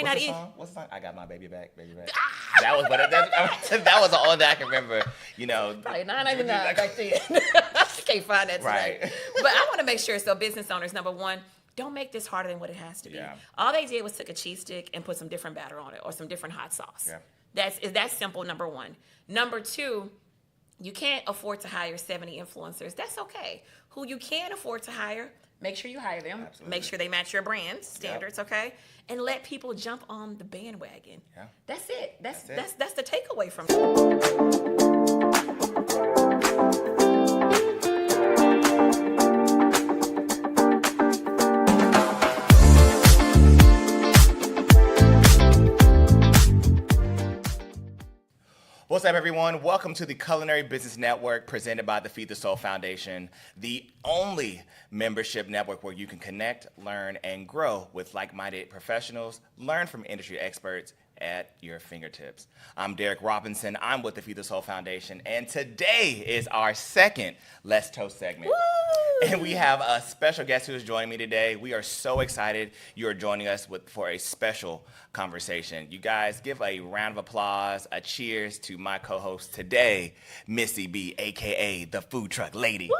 not eat. What's the song? I got my baby back, baby back. That was, but that was all that I can remember. You know, Probably 9.99 back then. Can't find that today. Right. But I want to make sure, so business owners, number one, don't make this harder than what it has to be. Yeah. All they did was took a cheese stick and put some different batter on it or some different hot sauce. Yeah. That's simple, number one. Number two, you can't afford to hire 70 influencers. That's okay. Who you can afford to hire, make sure you hire them. Absolutely. Make sure they match your brand standards, okay? And let people jump on the bandwagon. Yeah. That's it. That's it. the takeaway from it. What's up, everyone? Welcome to the Culinary Business Network presented by the Feed the Soul Foundation, the only membership network where you can connect, learn, and grow with like-minded professionals, learn from industry experts at your fingertips. I'm Derek Robinson. I'm with the Feed the Soul Foundation, and today is our second Let's Toast segment. Woo! And we have a special guest who is joining me today. We are so excited you are joining us for a special conversation. You guys give a round of applause, a cheers to my co-host today, Missy B, a.k.a. the Food Truck Lady.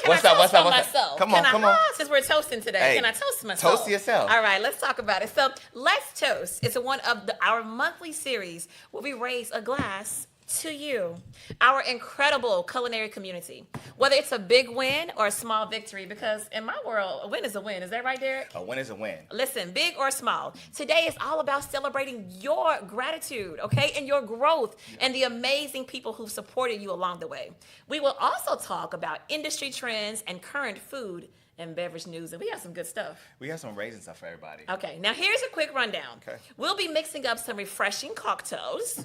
What's up? Myself? Come on. Since we're toasting today, Hey, can I toast myself? toast yourself. All right, let's talk about it. So, Let's Toast. It's one of our monthly series where we raise a glass to you, our incredible culinary community. Whether it's a big win or a small victory, because in my world, a win is a win. Is that right, Derek? A win is a win. Listen, big or small. Today is all about celebrating your gratitude, okay, and your growth and the amazing people who've supported you along the way. We will also talk about industry trends and current food and beverage news, and we have some good stuff. We have some raisin stuff for everybody. Okay, now here's a quick rundown. Okay. We'll be mixing up some refreshing cocktails.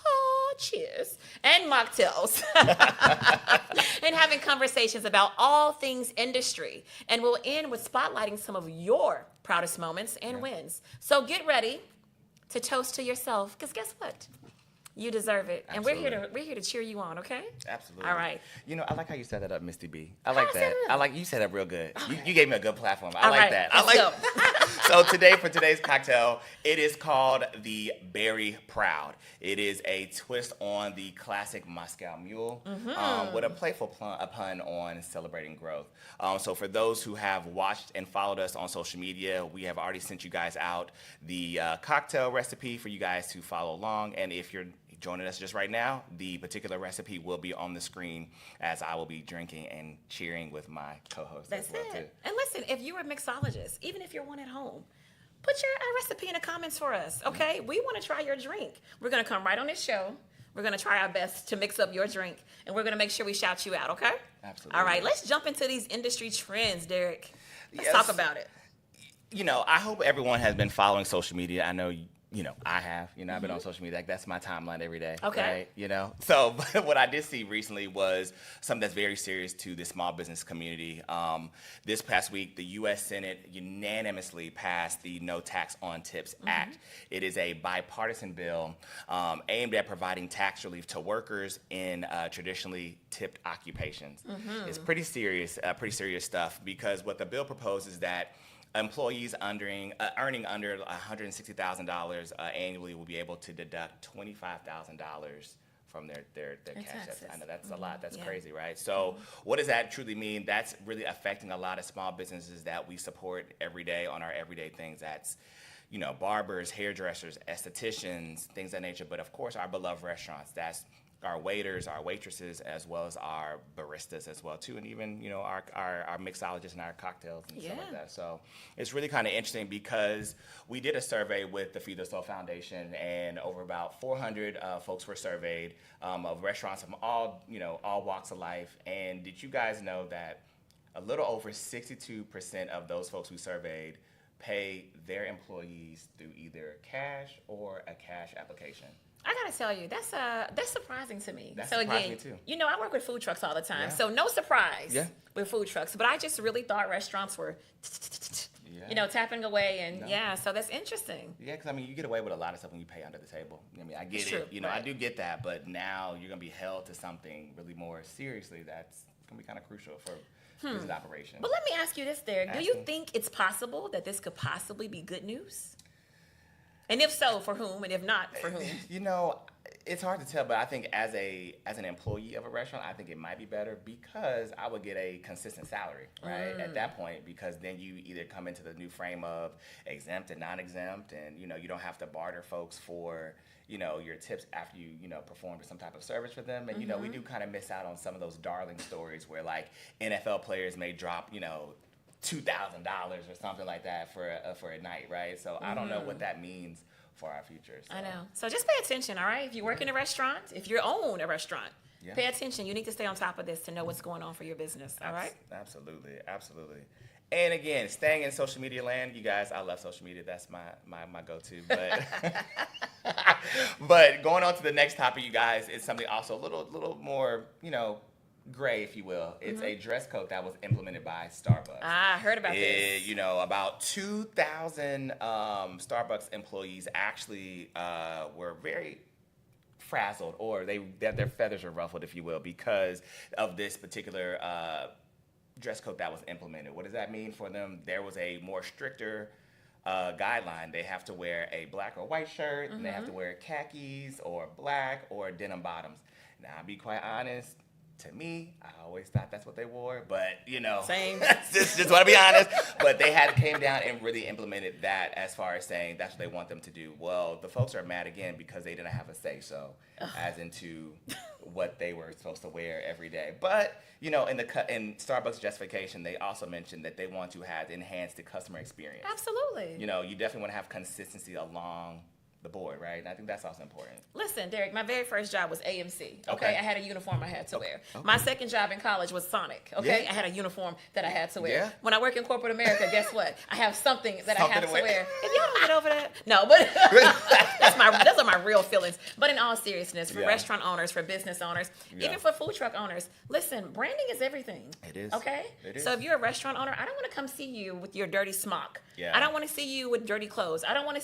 Oh, cheers. And mocktails. And having conversations about all things industry. And we'll end with spotlighting some of your proudest moments and wins. So get ready to toast to yourself, because guess what? You deserve it. Absolutely. And we're here to cheer you on, okay? Absolutely. All right. You know, I like how you set that up, Misty B. I like that. You set it up real good. Okay. You gave me a good platform. I All like right, that. let's go. So today, for today's cocktail, it is called the Berry Proud. It is a twist on the classic Moscow Mule with a playful pun on celebrating growth. So for those who have watched and followed us on social media, we have already sent you guys out the cocktail recipe for you guys to follow along. And if you're joining us just right now, the particular recipe will be on the screen as I will be drinking and cheering with my co-host. That's as well, it. too. And listen, if you're a mixologist, even if you're one at home, put your recipe in the comments for us, okay? We want to try your drink. We're going to come right on this show. We're going to try our best to mix up your drink, and we're going to make sure we shout you out, okay? Absolutely. All right, let's jump into these industry trends, Derek. Let's Yes. talk about it. You know, I hope everyone has been following social media. I know, I have. I've been on social media. That's my timeline every day. Okay. Right? So what I did see recently was something that's very serious to the small business community. This past week, the U.S. Senate unanimously passed the No Tax on Tips Act. It is a bipartisan bill aimed at providing tax relief to workers in traditionally tipped occupations. It's pretty serious stuff, because what the bill proposes is that employees earning under $160,000 annually will be able to deduct $25,000 from their cash. taxes. I know that's a lot. That's Yeah. crazy, right? So what does that truly mean? That's really affecting a lot of small businesses that we support every day on our everyday things. That's barbers, hairdressers, estheticians, things of that nature. But of course, our beloved restaurants. That's our waiters, our waitresses, as well as our baristas as well too, and even our mixologists and our cocktails and stuff like that. So it's really kind of interesting, because we did a survey with the Feed the Soul Foundation, and over about 400 folks were surveyed of restaurants from all walks of life. And did you guys know that a little over 62% of those folks we surveyed pay their employees through either cash or a cash application? I gotta tell you, that's surprising to me. That so surprised again, me too. I work with food trucks all the time, Yeah. so no surprise Yeah. with food trucks. But I just really thought restaurants were, tapping away, and No. so that's interesting. Yeah, because you get away with a lot of stuff when you pay under the table. I get It's it. true, I right. do get that, but now you're gonna be held to something really more seriously. That's gonna be kind of crucial for business operation. But let me ask you this, Derek. Do Ask you me. think it's possible that this could possibly be good news? And if so, for whom? And if not, for whom? You know, it's hard to tell, but I think as an employee of a restaurant, I think it might be better because I would get a consistent salary, right? At that point, because then you either come into the new frame of exempt and non-exempt, and you don't have to barter folks for your tips after you performed some type of service for them, and we do kind of miss out on some of those darling stories where like NFL players may drop $2,000 or something like that for a night, right? So I don't know what that means for our future. So. I know. So just pay attention, all right? If you work in a restaurant, if you own a restaurant, pay attention. You need to stay on top of this to know what's going on for your business, all right? Absolutely. And again, staying in social media land, you guys, I love social media. That's my go-to. But but going on to the next topic, you guys, is something also a little more, gray, if you will. It's a dress code that was implemented by Starbucks. I heard about this. About 2,000 Starbucks employees actually were very frazzled, or their feathers were ruffled, if you will, because of this particular dress code that was implemented. What does that mean for them? There was a more stricter guideline. They have to wear a black or white shirt, and they have to wear khakis or black or denim bottoms. Now, I'll be quite honest. To me, I always thought that's what they wore, but Same. just want to be honest. But they came down and really implemented that as far as saying that's what they want them to do. Well, the folks are mad again because they didn't have a say so as into what they were supposed to wear every day. But in Starbucks justification, they also mentioned that they want to have enhanced the customer experience. Absolutely. You definitely want to have consistency along the board, right? And I think that's also important. Listen, Derek, my very first job was AMC. Okay. I had a uniform I had to wear. Okay. My second job in college was Sonic. Okay. Yeah. I had a uniform that I had to wear. Yeah. When I work in corporate America, guess what? I have something that I have to wear. wear. If y'all don't get over that, no, but those are my real feelings. But in all seriousness, for restaurant owners, for business owners, even for food truck owners, listen, branding is everything. It is. Okay. It is. So if you're a restaurant owner, I don't want to come see you with your dirty smock. Yeah. I don't want to see you with dirty clothes. I want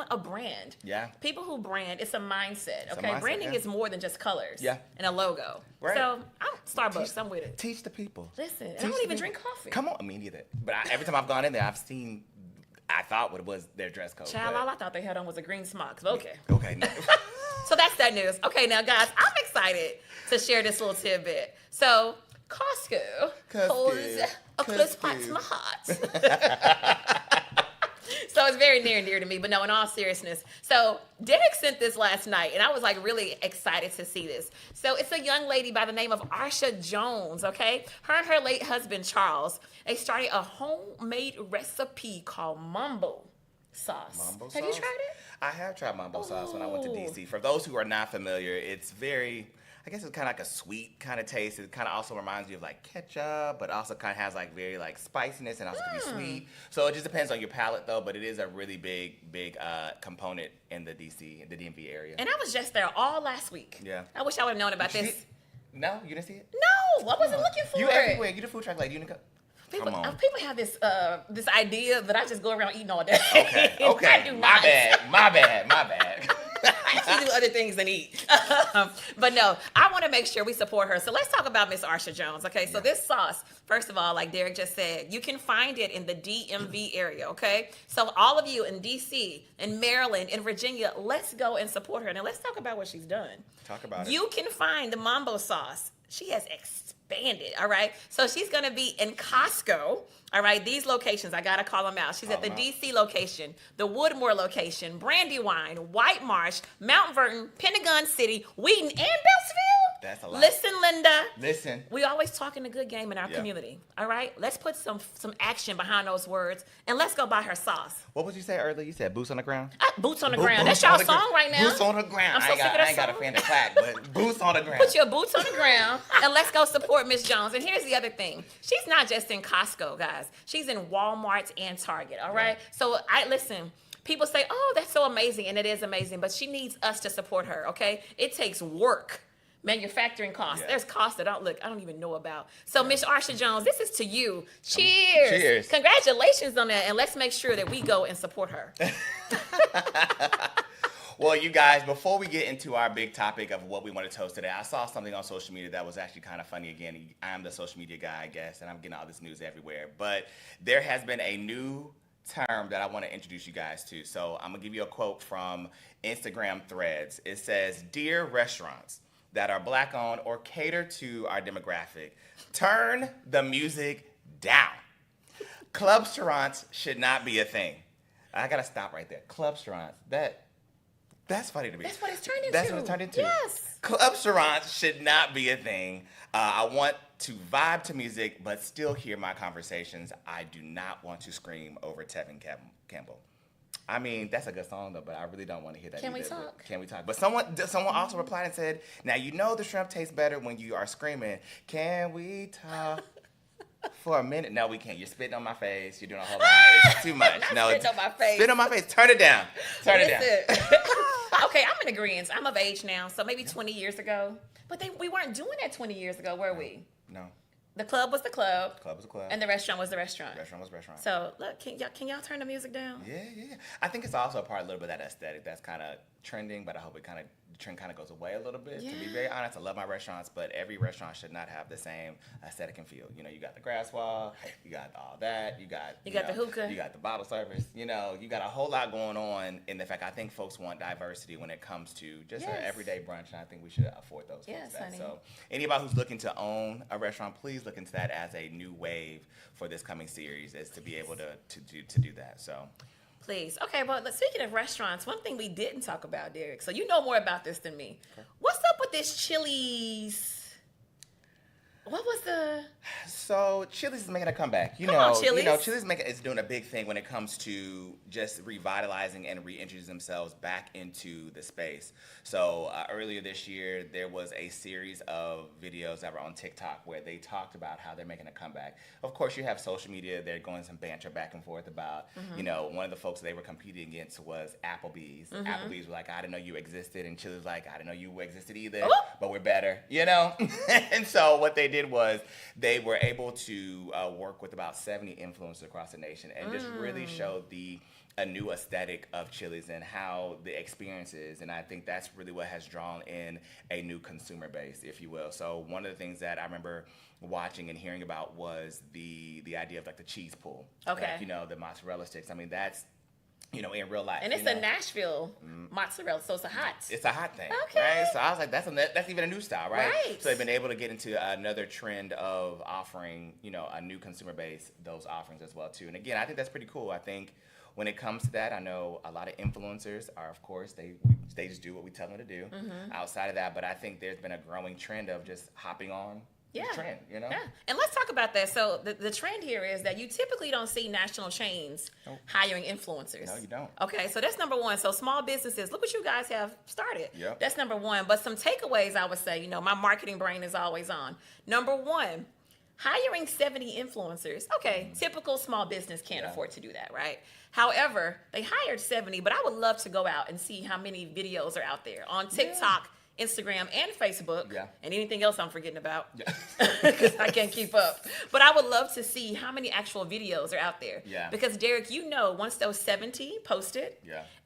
a brand. Yeah. People who brand, it's a mindset. It's a Okay. mindset, Branding is more than just colors. Yeah. And a logo. Right. So I'm Starbucks. I'm with it. Teach the people. Listen, Teach I don't the even people. drink coffee. Come on, me neither. But every time I've gone in there, I've seen. I thought what it was their dress code. Child, all I thought they had on was a green smock. But okay. Okay. No. So that's that news. Okay, now guys, I'm excited to share this little tidbit. So Costco holds a close spot to my heart. So it's very near and dear to me, but no, in all seriousness. So Derek sent this last night, and I was like really excited to see this. So it's a young lady by the name of Arsha Jones, okay? Her and her late husband, Charles, they started a homemade recipe called Mambo sauce. Mambo Have you sauce? tried it? I have tried mambo sauce when I went to Oh. DC. For those who are not familiar, it's very, I guess it's kind of like a sweet kind of taste. It kind of also reminds you of like ketchup, but also kind of has like very like spiciness and also can be sweet. So it just depends on your palate though, but it is a really big component in the DMV area. And I was just there all last week. Yeah. I wish I would have known about You this. see- No, you didn't see it? No, I wasn't looking for You it. everywhere. You the food truck lady. You didn't go. People, Come on. people have this idea that I just go around eating all day. Okay. I do My not. bad. I do other things than eat. But no, I want to make sure we support her. So let's talk about Miss Arsha Jones. Okay, so this sauce, first of all, like Derek just said, you can find it in the DMV area. Okay, so all of you in DC, in Maryland, in Virginia, let's go and support her. Now let's talk about what she's done. Talk about it. You can find the Mambo sauce. She has expanded, all right? So she's going to be in Costco, all right? These locations, I got to call them out. She's at the DC location, the Woodmore location, Brandywine, White Marsh, Mount Vernon, Pentagon City, Wheaton, and Beltsville. That's a lot. Listen, Linda. Listen. We always talking a good game in our community, all right? Let's put some action behind those words, and let's go buy her sauce. What would you say earlier? You said boots on the ground? Boots on the ground. That's y'all song right now. Boots on the ground. I'm so sick of I that ain't got a song. fan to clap, but boots on the ground. Put your boots on the ground and let's go support Miss Jones. And here's the other thing. She's not just in Costco, guys. She's in Walmart and Target, all right? So listen, people say, oh, that's so amazing, and it is amazing, but she needs us to support her, okay? It takes work. Manufacturing costs. Yeah. There's costs that I don't even know about. So Miss Arsha Jones, this is to you. Cheers. Cheers. Congratulations on that. And let's make sure that we go and support her. Well, you guys, before we get into our big topic of what we want to toast today, I saw something on social media that was actually kind of funny. Again, I'm the social media guy, I guess, and I'm getting all this news everywhere. But there has been a new term that I want to introduce you guys to. So I'm going to give you a quote from Instagram Threads. It says, "Dear restaurants that are Black owned or cater to our demographic, turn the music down. Clubsterants should not be a thing." I got to stop right there. Clubsterants, that's funny to me. That's what it's turned into. That's what it turned into. Yes. Clubsterants should not be a thing. I want to vibe to music, but still hear my conversations. I do not want to scream over Tevin Campbell. I mean, that's a good song though, but I really don't want to hear that. Can we either. talk? Can we talk? But someone also replied and said, "Now you know the shrimp tastes better when you are screaming. Can we talk for a minute?" No, we can't. You're spitting on my face. You're doing a whole lot. It's too much. No, spitting on my face. Spit on my face. Turn it down. Turn it down. Okay, I'm in agreement. I'm of age now, so maybe 20 years ago. But we weren't doing that 20 years ago, were we? No. The club was the club. Club was the club. And the restaurant was the restaurant. Restaurant was restaurant. So, look, can y'all turn the music down? Yeah. I think it's also a part, a little bit of that aesthetic that's kind of trending, but I hope the trend kind of goes away a little bit. Yeah. To be very honest, I love my restaurants, but every restaurant should not have the same aesthetic and feel. You know, you got the grass wall, you got all that, you got the hookah, you got the bottle service. You know, you got a whole lot going on. In the fact, I think folks want diversity when it comes to just an everyday brunch, and I think we should afford those folks that. Honey. So, anybody who's looking to own a restaurant, please look into that as a new wave for this coming series, is to be able to do that. So. Please. Okay, well, speaking of restaurants, one thing we didn't talk about, Derek, so you know more about this than me. Okay. What's up with this Chili's? What was the... So Chili's is making a comeback. Come on, Chili's. Chili's is doing a big thing when it comes to just revitalizing and reintroducing themselves back into the space. So earlier this year, there was a series of videos that were on TikTok where they talked about how they're making a comeback. Of course, you have social media. They're going some banter back and forth about, one of the folks they were competing against was Applebee's. Applebee's was like, "I didn't know you existed," and Chili's like, "I didn't know you existed either, but we're better," And so what they did was they were able to work with about 70 influencers across the nation and just really show a new aesthetic of Chili's and how the experience is. And I think that's really what has drawn in a new consumer base, if you will. So one of the things that I remember watching and hearing about was the idea of like the cheese pool. Okay. Like, the mozzarella sticks. I mean, that's, in real life. And it's a Nashville mozzarella, so it's a hot. It's a hot thing, okay. Right? So I was like, that's even a new style, right? Right. So they've been able to get into another trend of offering, a new consumer base, those offerings as well, too. And again, I think that's pretty cool. I think when it comes to that, I know a lot of influencers are, of course, they just do what we tell them to do. Outside of that, but I think there's been a growing trend of just hopping on the trend, Yeah, and let's talk about that. So the trend here is that you typically don't see national chains hiring influencers. No, you don't. Okay, so that's number one. So small businesses, look what you guys have started. Yep. That's number one. But some takeaways, I would say, my marketing brain is always on. Number one, hiring 70 influencers. Okay, typical small business can't afford to do that, right? However, they hired 70, but I would love to go out and see how many videos are out there on TikTok, Instagram, and Facebook, and anything else I'm forgetting about, because I can't keep up. But I would love to see how many actual videos are out there. Yeah. Because, Derek, once those 70 posted,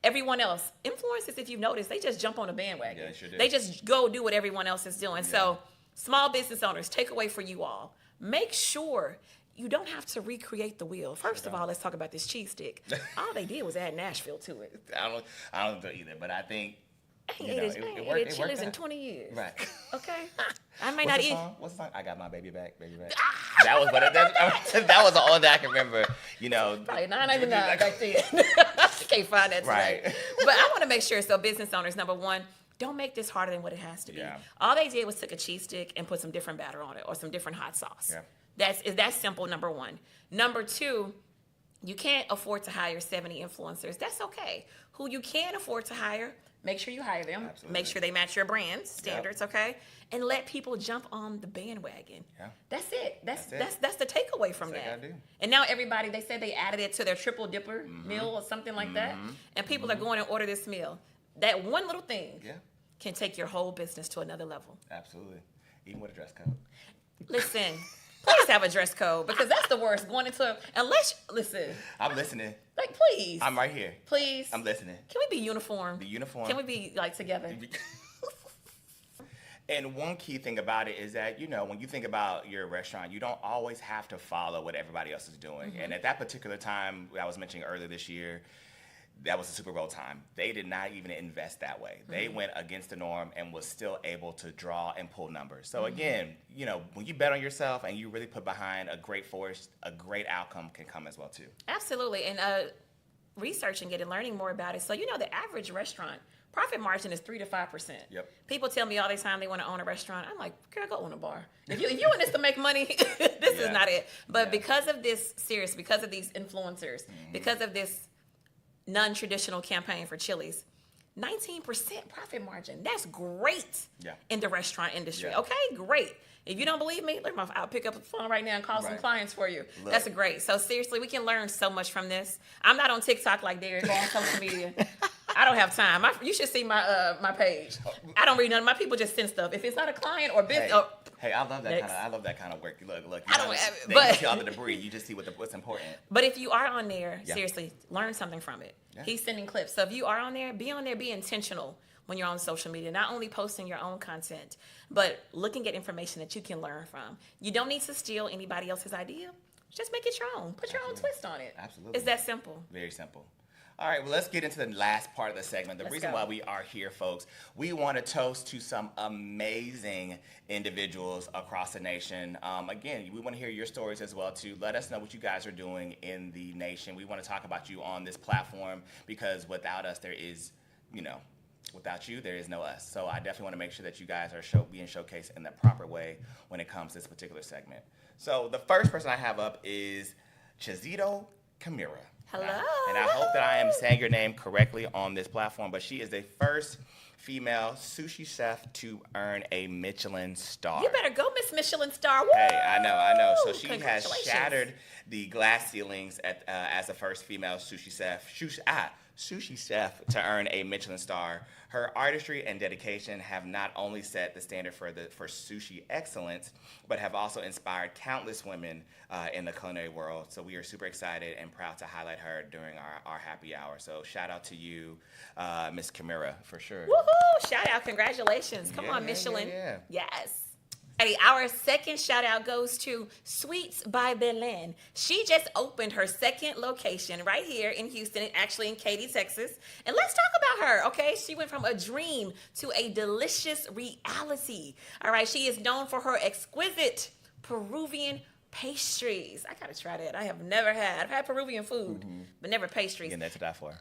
everyone else, influencers, if you've noticed, they just jump on a bandwagon. Yeah, they sure do. They just go do what everyone else is doing. Yeah. So, small business owners, take away for you all. Make sure you don't have to recreate the wheel. First of all, let's talk about this cheese stick. All they did was add Nashville to it. I don't know either, but I think I ain't ate Chili's in 20 years. Right. Okay. I may not eat. What's the song? I got my baby back, baby back. That was that was the only that I can remember. Probably $9.99 back then. Can't find that today. Right. But I want to make sure. So business owners, number one, don't make this harder than what it has to be. Yeah. All they did was took a cheese stick and put some different batter on it or some different hot sauce. Yeah. That's simple. Number one. Number two, you can't afford to hire 70 influencers. That's okay. Who you can afford to hire, make sure you hire them. Absolutely. Make sure they match your brand standards, okay? And let people jump on the bandwagon. Yeah. That's it. That's the takeaway from that. Do. And now everybody, they said they added it to their triple dipper meal or something like that. And people are going to order this meal. That one little thing can take your whole business to another level. Absolutely. Even with a dress code. Listen. Please have a dress code, because that's the worst. Going into listen. I'm listening. Like, Like, please. I'm right here. Please. I'm listening. Can we be uniform? The uniform. Can we be like together? And one key thing about it is that, when you think about your restaurant, you don't always have to follow what everybody else is doing. And at that particular time, I was mentioning earlier this year, that was the Super Bowl time. They did not even invest that way. They went against the norm and was still able to draw and pull numbers. So again, when you bet on yourself and you really put behind a great force, a great outcome can come as well too. Absolutely. And researching it and learning more about it. So the average restaurant profit margin is 3 to 5%. Yep. People tell me all the time they want to own a restaurant. I'm like, girl, go own a bar. If you want this to make money, this is not it. But because of this series, because of these influencers, because of this non-traditional campaign for Chili's, 19% profit margin. That's great in the restaurant industry. Yeah. Okay, great. If you don't believe me, I'll pick up the phone right now and call some clients for you. Look. That's great. So seriously, we can learn so much from this. I'm not on TikTok like Derek or on social media. I don't have time. You should see my page. I don't read none. My people just send stuff. If it's not a client or business. Hey, I love that kind of work. Look. I don't. They But see all the debris. You just see what's important. But if you are on there, seriously, learn something from it. Yeah. He's sending clips. So if you are on there, be intentional when you're on social media. Not only posting your own content, but looking at information that you can learn from. You don't need to steal anybody else's idea. Just make it your own. Put your own twist on it. Absolutely. It's that simple. Very simple. All right, well, let's get into the last part of the segment. The reason why we are here, folks, we want to toast to some amazing individuals across the nation. Again, we want to hear your stories as well, too. Let us know what you guys are doing in the nation. We want to talk about you on this platform because without us, there is, without you, there is no us. So I definitely want to make sure that you guys are being showcased in the proper way when it comes to this particular segment. So the first person I have up is Chizito Camira. Hello. And I hope that I am saying your name correctly on this platform, but she is the first female sushi chef to earn a Michelin star. You better go, Miss Michelin star. Woo! Hey, I know. So she has Congratulations. shattered the glass ceilings as the first female sushi chef to earn a Michelin star. Her artistry and dedication have not only set the standard for sushi excellence, but have also inspired countless women in the culinary world. So we are super excited and proud to highlight her during our happy hour. So shout out to you, Miss Camira, for sure. Woohoo! Shout out, congratulations. Come on, Michelin. Yeah. Yes. Hey, our second shout out goes to Sweets by Belen. She just opened her second location right here in Houston, actually in Katy, Texas. And let's talk about her, okay? She went from a dream to a delicious reality. All right, she is known for her exquisite Peruvian pastries. I gotta try that. I've had Peruvian food, but never pastries. Getting that to die for.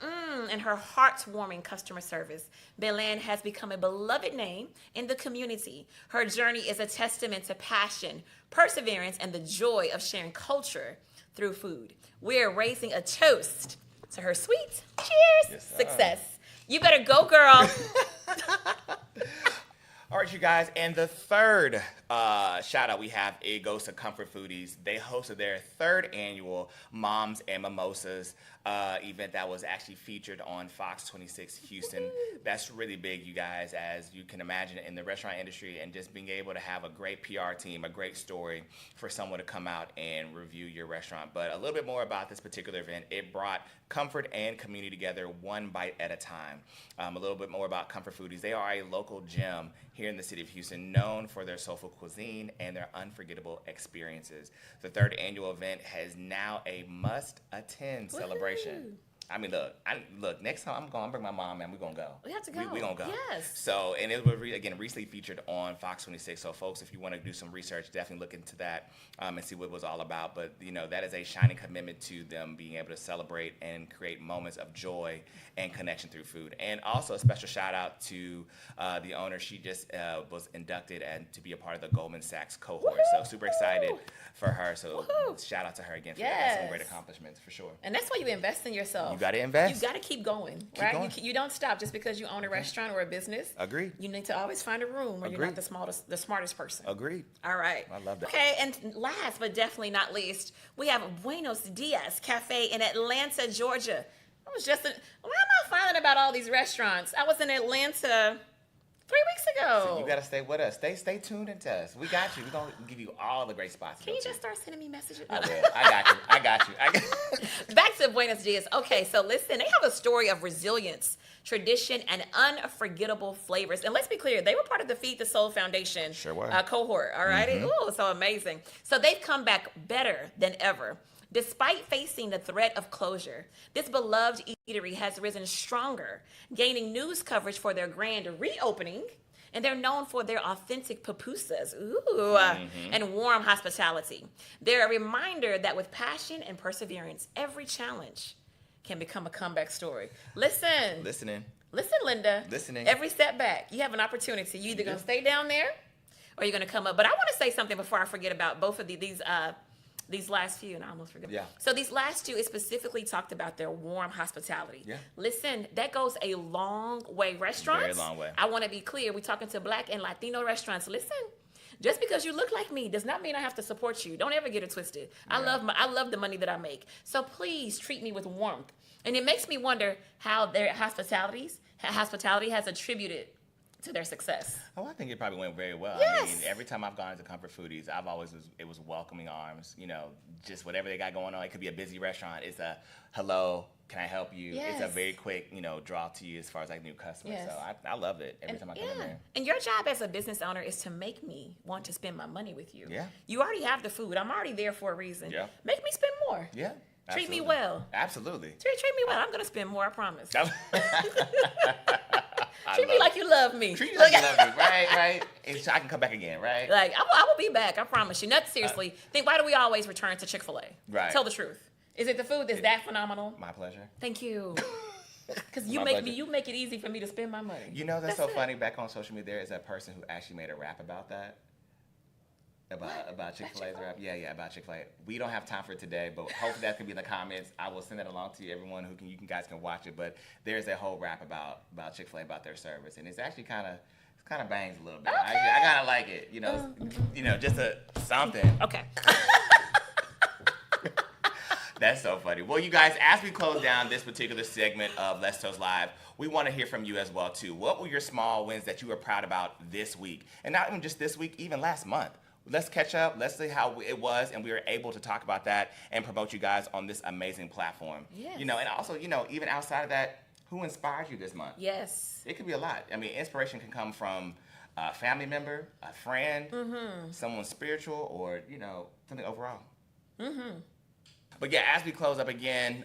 And her heartwarming customer service. Belen has become a beloved name in the community. Her journey is a testament to passion, perseverance, and the joy of sharing culture through food. We're raising a toast to her sweet cheers success. You better go, girl. All right, you guys, and the third shout out we have, it goes to Comfort Foodies. They hosted their third annual Moms and Mimosas event that was actually featured on Fox 26 Houston. That's really big, you guys, as you can imagine in the restaurant industry, and just being able to have a great PR team, a great story for someone to come out and review your restaurant. But a little bit more about this particular event. It brought comfort and community together one bite at a time. A little bit more about Comfort Foodies. They are a local gym here in the city of Houston, known for their soulful cuisine and their unforgettable experiences. The third annual event has now a must-attend celebration. I mean, look. Next time I'm going to bring my mom, and we're gonna go. We have to go. We're gonna go. Yes. So, and it was recently featured on Fox 26. So, folks, if you want to do some research, definitely look into that and see what it was all about. But that is a shining commitment to them being able to celebrate and create moments of joy and connection through food. And also a special shout out to the owner. She just was inducted and to be a part of the Goldman Sachs cohort. Woo-hoo! So super excited for her. So Woo-hoo! shout out to her again for that. That's some great accomplishments for sure. And that's why you invest in yourself. You got to invest. You got to keep going, right? going. You don't stop just because you own a restaurant or a business. Agreed. You need to always find a room where you're not the smartest person. Agreed. All right. I love that. Okay, and last but definitely not least, we have Buenos Dias Cafe in Atlanta, Georgia. Why am I finding about all these restaurants? I was in Atlanta 3 weeks ago. So you got to stay with us. Stay tuned into us. We got you. We're going to give you all the great spots. Can you just start sending me messages? I will. I got you. Back to Buenos Dias. Okay, so listen, they have a story of resilience, tradition, and unforgettable flavors. And let's be clear, they were part of the Feed the Soul Foundation cohort, all right? Ooh, so amazing. So they've come back better than ever. Despite facing the threat of closure, this beloved eatery has risen stronger, gaining news coverage for their grand reopening. And they're known for their authentic pupusas, and warm hospitality. They're a reminder that with passion and perseverance, every challenge can become a comeback story. Listen, Linda. Listening. Every setback, you have an opportunity. You're either going to stay down there or you're going to come up. But I want to say something before I forget about both of these last few, and I almost forgot. Yeah. So these last two, it specifically talked about their warm hospitality. Yeah. Listen, that goes a long way. Restaurants. Very long way. I want to be clear. We're talking to Black and Latino restaurants. Listen, just because you look like me does not mean I have to support you. Don't ever get it twisted. Yeah. I love the money that I make. So please treat me with warmth. And it makes me wonder how their hospitality has attributed to their success. Oh, I think it probably went very well. Yes. I mean, every time I've gone to Comfort Foodies, it was welcoming arms. You know, just whatever they got going on. It could be a busy restaurant. It's a hello, can I help you? Yes. It's a very quick, draw to you as far as like new customers. Yes. So I love it every time I come in there. And your job as a business owner is to make me want to spend my money with you. Yeah. You already have the food. I'm already there for a reason. Yeah. Make me spend more. Yeah. Treat me Absolutely. well. Absolutely. Treat me well. I'm going to spend more, I promise. I Treat me love like you love me. Treat you like you love me, right? And so I can come back again, right? Like, I will be back. I promise you. Not seriously. Why do we always return to Chick-fil-A? Right. Tell the truth. Is it the food that's that phenomenal? My pleasure. Thank you. Because you My make pleasure. you make it easy for me to spend my money. That's so funny. Back on social media, there is a person who actually made a rap about that. About Chick-fil-A's rap. Yeah, about Chick-fil-A. We don't have time for it today, but hopefully that can be in the comments. I will send that along to you, everyone you guys can watch it. But there's a whole rap about Chick-fil-A, about their service, and it's actually kind of bangs a little bit. Okay. I kind of like it. Just something. Okay. That's so funny. Well, you guys, as we close down this particular segment of Let's Toast Live, we want to hear from you as well too. What were your small wins that you were proud about this week, and not even just this week, even last month? Let's catch up. Let's see how it was, and we were able to talk about that and promote you guys on this amazing platform. Yes. And also, even outside of that, who inspired you this month? Yes. It could be a lot. I mean, inspiration can come from a family member, a friend, someone spiritual, or something overall. But yeah, as we close up again,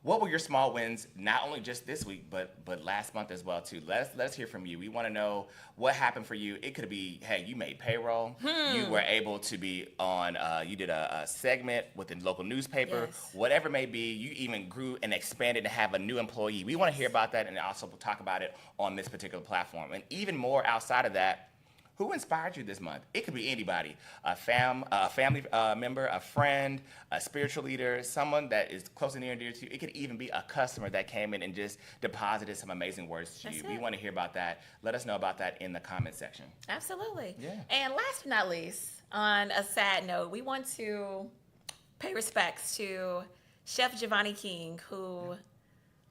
what were your small wins, not only just this week, but last month as well too? Let's hear from you. We want to know what happened for you. It could be, hey, you made payroll. You were able to be on, you did a segment with the local newspaper. Yes. Whatever it may be, you even grew and expanded to have a new employee. We want to hear about that, and also we'll talk about it on this particular platform. And even more outside of that, who inspired you this month? It could be anybody, a family member, a friend, a spiritual leader, someone that is close and near and dear to you. It could even be a customer that came in and just deposited some amazing words to you. We want to hear about that. Let us know about that in the comment section. Absolutely. Yeah. And last but not least, on a sad note, we want to pay respects to Chef Giovanni King, who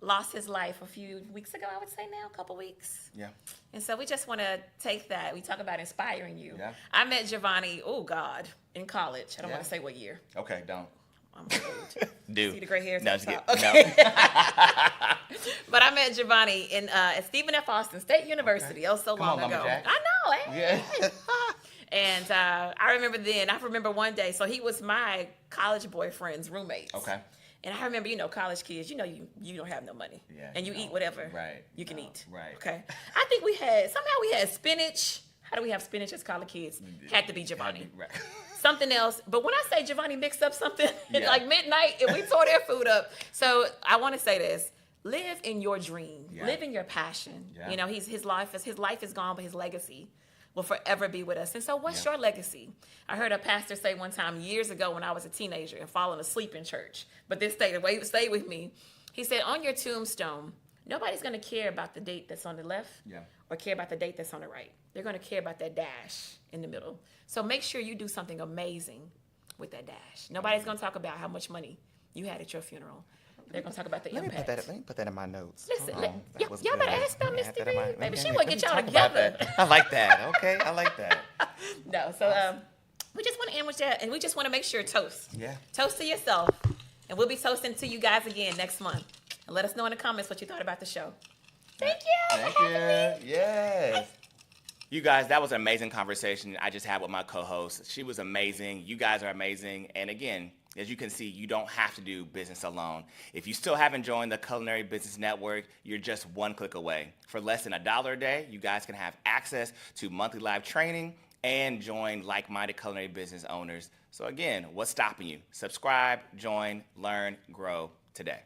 lost his life a few weeks ago, I would say now, a couple weeks. Yeah. And so we just want to take that. We talk about inspiring you. Yeah. I met Giovanni, in college. I don't want to say what year. Okay, don't. I'm old. Do. See the gray hairs? No, on it's top? good. Okay. But I met Giovanni at Stephen F. Austin State University so long Mama ago. Jack. I know, eh? Yeah. And I remember one day, so he was my college boyfriend's roommate. Okay. And I remember, college kids, you don't have no money. Yeah, and you eat whatever you can eat. Right. Okay. I think we had spinach. How do we have spinach as college kids? Had to be Giovanni. Right. Something else. But when I say Giovanni mixed up something at Yeah. like midnight and we tore their food up. So I want to say this. Live in your dream. Yeah. Live in your passion. Yeah. His life is gone, but his legacy will forever be with us. And so what's Yeah. your legacy? I heard a pastor say one time years ago when I was a teenager and falling asleep in church, but this stayed with me. He said, on your tombstone, nobody's going to care about the date that's on the left or care about the date that's on the right. They're going to care about that dash in the middle. So make sure you do something amazing with that dash. Nobody's going to talk about how much money you had at your funeral. They're gonna talk about the Let impact. let me put that in my notes. Listen, Hold on. That was y'all better good. ask about Let me Miss add that in my- Reed, baby. let She me- wanna let get me y'all talk about together. that. I like that. Okay, I like that. No, so we just want to end with that, and we just want to make sure toast. Yeah. Toast to yourself, and we'll be toasting to you guys again next month. And let us know in the comments what you thought about the show. Thank you. Thank you. Yes. You guys, that was an amazing conversation I just had with my co-host. She was amazing. You guys are amazing. And again, as you can see, you don't have to do business alone. If you still haven't joined the Culinary Business Network, you're just one click away. For less than $1 a day, you guys can have access to monthly live training and join like-minded culinary business owners. So again, what's stopping you? Subscribe, join, learn, grow today.